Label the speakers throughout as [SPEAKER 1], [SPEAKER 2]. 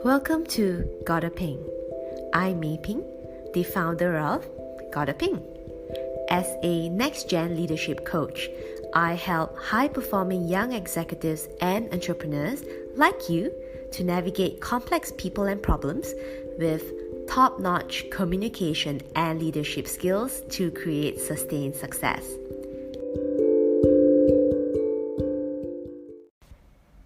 [SPEAKER 1] Welcome to Gotta Ping. I'm Mei Ping, the founder of Gotta Ping. As a next-gen leadership coach, I help high-performing young executives and entrepreneurs like you to navigate complex people and problems with top-notch communication and leadership skills to create sustained success.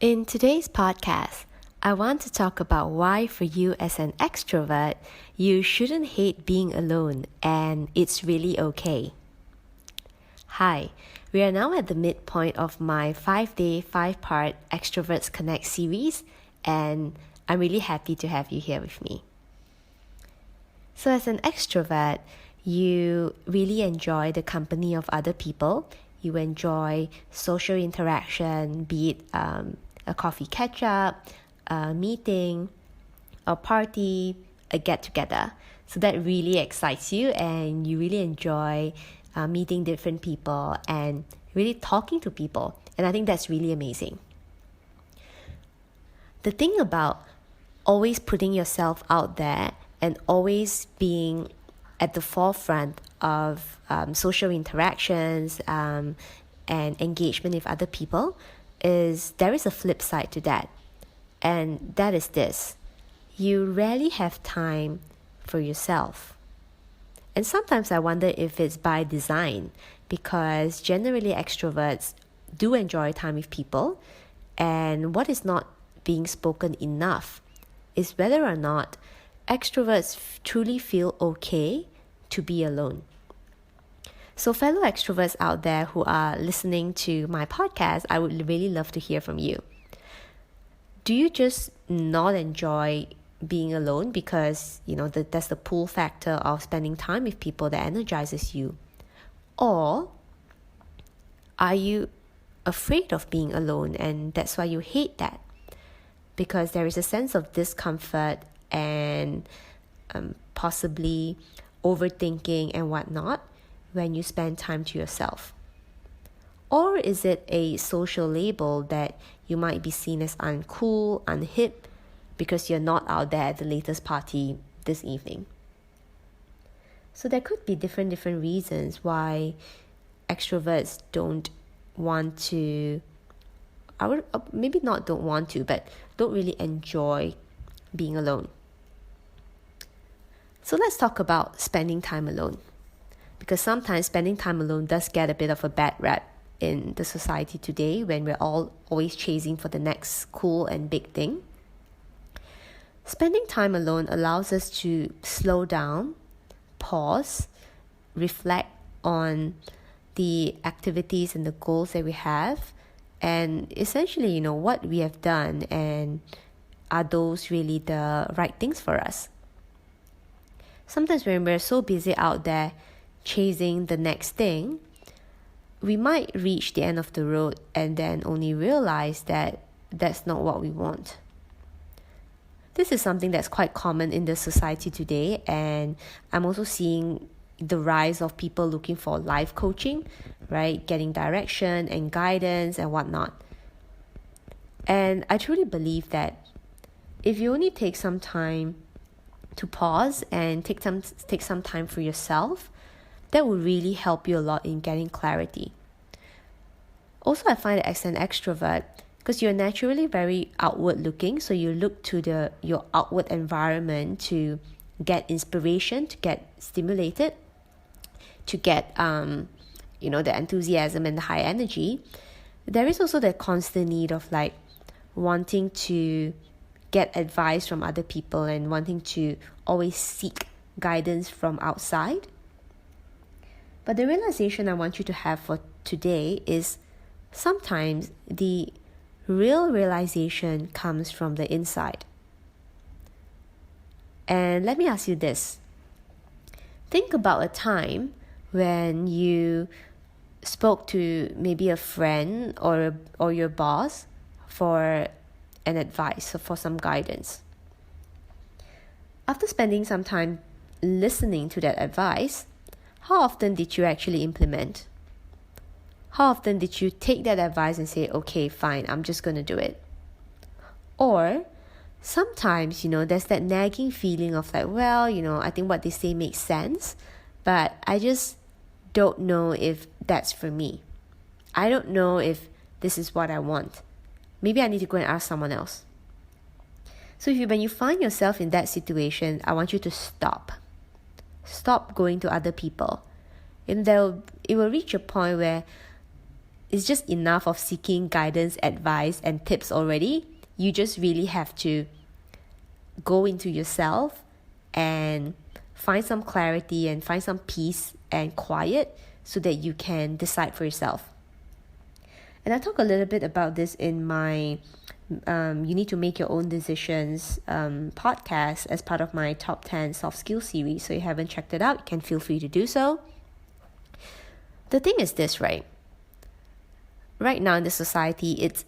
[SPEAKER 1] In today's podcast, I want to talk about why for you as an extrovert, you shouldn't hate being alone and it's really okay. Hi, we are now at the midpoint of my 5-day, 5-part Extroverts Connect series, and I'm really happy to have you here with me. So as an extrovert, you really enjoy the company of other people. You enjoy social interaction, be it a coffee catch-up, a meeting, a party, a get-together. So that really excites you and you really enjoy meeting different people and really talking to people. And I think that's really amazing. The thing about always putting yourself out there and always being at the forefront of social interactions and engagement with other people is there is a flip side to that. And that is this: you rarely have time for yourself. And sometimes I wonder if it's by design, because generally extroverts do enjoy time with people, and what is not being spoken enough is whether or not extroverts truly feel okay to be alone. So fellow extroverts out there who are listening to my podcast, I would really love to hear from you. Do you just not enjoy being alone because, that's the pull factor of spending time with people that energizes you? Or are you afraid of being alone and that's why you hate that? Because there is a sense of discomfort and possibly overthinking and whatnot when you spend time to yourself. Or is it a social label that you might be seen as uncool, unhip, because you're not out there at the latest party this evening? So there could be different reasons why extroverts don't want to, maybe not don't want to, but don't really enjoy being alone. So let's talk about spending time alone. Because sometimes spending time alone does get a bit of a bad rap in the society today when we're all always chasing for the next cool and big thing. Spending time alone allows us to slow down, pause, reflect on the activities and the goals that we have, and essentially, what we have done, and are those really the right things for us? Sometimes when we're so busy out there chasing the next thing, we might reach the end of the road and then only realize that that's not what we want. This is something that's quite common in the society today, and I'm also seeing the rise of people looking for life coaching, right? Getting direction and guidance and whatnot. And I truly believe that if you only take some time to pause and take some time for yourself, that will really help you a lot in getting clarity. Also, I find that as an extrovert, because you're naturally very outward looking, so you look to your outward environment to get inspiration, to get stimulated, to get the enthusiasm and the high energy. There is also the constant need of wanting to get advice from other people and wanting to always seek guidance from outside. But the realization I want you to have for today is sometimes the real realization comes from the inside. And let me ask you this. Think about a time when you spoke to maybe a friend or your boss for an advice or for some guidance. After spending some time listening to that advice, how often did you actually implement? How often did you take that advice and say, okay, fine, I'm just going to do it? Or sometimes, there's that nagging feeling of like, well, I think what they say makes sense, but I just don't know if that's for me. I don't know if this is what I want. Maybe I need to go and ask someone else. So when you find yourself in that situation, I want you to stop. Stop going to other people. And it will reach a point where it's just enough of seeking guidance, advice, and tips already. You just really have to go into yourself and find some clarity and find some peace and quiet so that you can decide for yourself. And I talk a little bit about this in my You Need to Make Your Own Decisions podcast as part of my top 10 soft skills series. So if you haven't checked it out, you can feel free to do so. The thing is this, right? Right now in the society, it's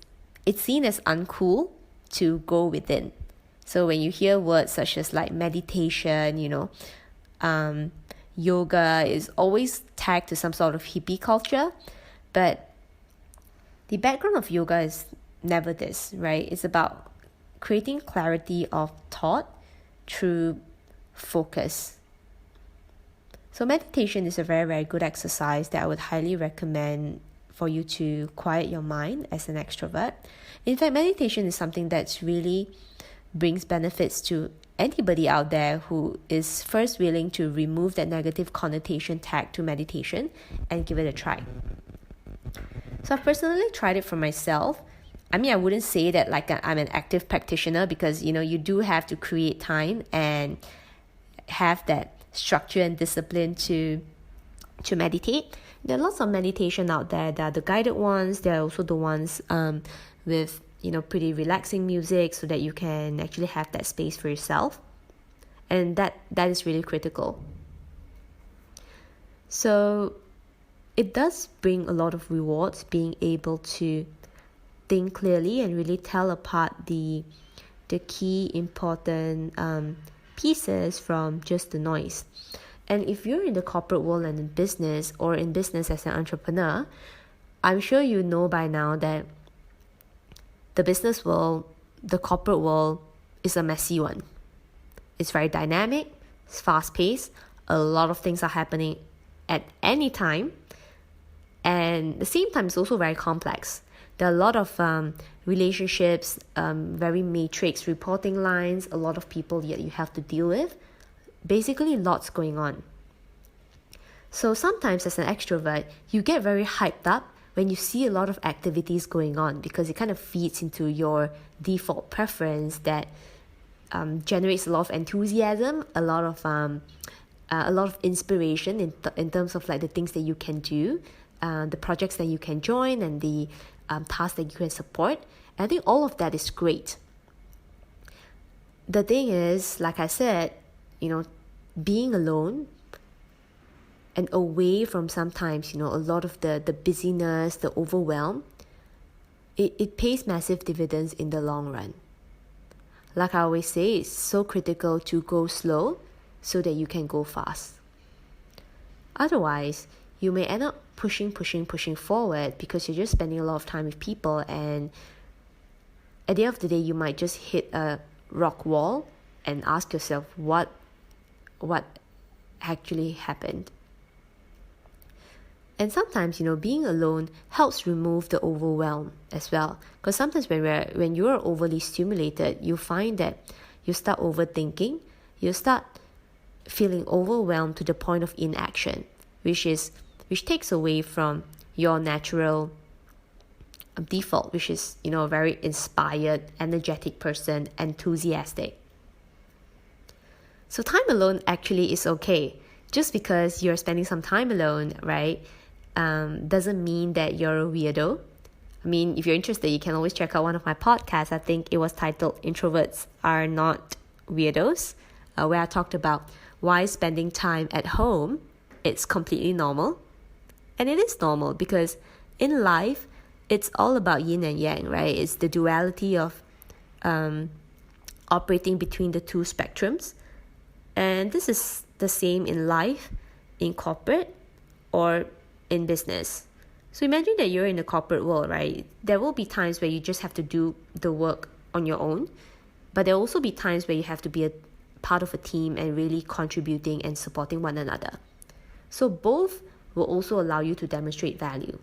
[SPEAKER 1] seen as uncool to go within. So when you hear words such as like meditation, yoga is always tagged to some sort of hippie culture, but the background of yoga is never this, right? It's about creating clarity of thought through focus. So meditation is a very, very good exercise that I would highly recommend for you to quiet your mind as an extrovert. In fact, meditation is something that's really brings benefits to anybody out there who is first willing to remove that negative connotation tag to meditation and give it a try. So I've personally tried it for myself. I mean, I wouldn't say that I'm an active practitioner because, you do have to create time and have that structure and discipline to meditate. There are lots of meditation out there. There are the guided ones. There are also the ones with, pretty relaxing music so that you can actually have that space for yourself. And that is really critical. So it does bring a lot of rewards being able to think clearly and really tell apart the key important pieces from just the noise. And if you're in the corporate world and in business, or in business as an entrepreneur, I'm sure you know by now that the business world, the corporate world is a messy one. It's very dynamic, it's fast-paced, a lot of things are happening at any time, and at the same time it's also very complex. There are a lot of relationships, very matrix reporting lines, a lot of people that you have to deal with. Basically, lots going on. So sometimes as an extrovert, you get very hyped up when you see a lot of activities going on because it kind of feeds into your default preference that generates a lot of enthusiasm, a lot of inspiration in terms of like the things that you can do, the projects that you can join, and the tasks that you can support. And I think all of that is great. The thing is, like I said, being alone and away from sometimes, a lot of the busyness, the overwhelm, it pays massive dividends in the long run. Like I always say, it's so critical to go slow so that you can go fast. Otherwise, you may end up pushing forward because you're just spending a lot of time with people, and at the end of the day, you might just hit a rock wall and ask yourself what actually happened. And sometimes, being alone helps remove the overwhelm as well. Because sometimes when you're overly stimulated, you find that you start overthinking, you start feeling overwhelmed to the point of inaction, which takes away from your natural default, which is, a very inspired, energetic person, enthusiastic. So time alone actually is okay. Just because you're spending some time alone, right, doesn't mean that you're a weirdo. I mean, if you're interested, you can always check out one of my podcasts. I think it was titled Introverts Are Not Weirdos, where I talked about why spending time at home, it's completely normal. And it is normal because in life, it's all about yin and yang, right? It's the duality of operating between the two spectrums. And this is the same in life, in corporate, or in business. So imagine that you're in the corporate world, right? There will be times where you just have to do the work on your own. But there will also be times where you have to be a part of a team and really contributing and supporting one another. So both will also allow you to demonstrate value.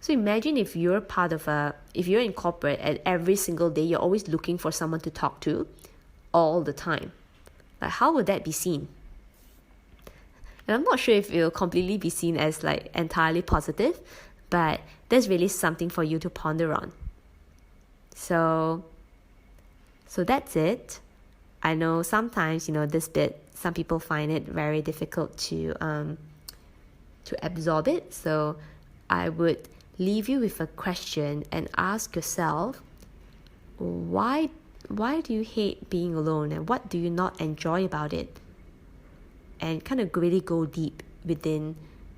[SPEAKER 1] So imagine if you're in corporate and every single day you're always looking for someone to talk to all the time. Like, how would that be seen? And I'm not sure if it will completely be seen as like entirely positive, but there's really something for you to ponder on. So that's it. I know sometimes, this bit, some people find it very difficult to absorb it. So I would leave you with a question and ask yourself, why do you hate being alone, and what do you not enjoy about it? And kind of really go deep within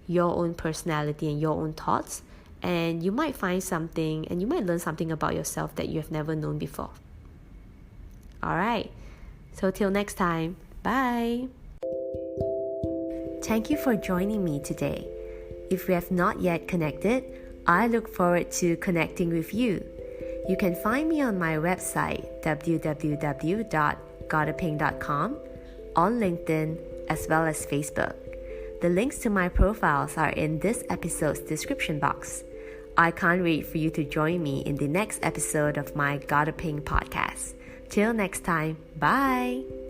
[SPEAKER 1] your own personality and your own thoughts, and you might find something and you might learn something about yourself that you have never known before. Alright, so till next time, bye! Thank you for joining me today. If we have not yet connected, I look forward to connecting with you. You can find me on my website www.gottaping.com, on LinkedIn, as well as Facebook. The links to my profiles are in this episode's description box. I can't wait for you to join me in the next episode of my Gotta Ping podcast. Till next time, bye!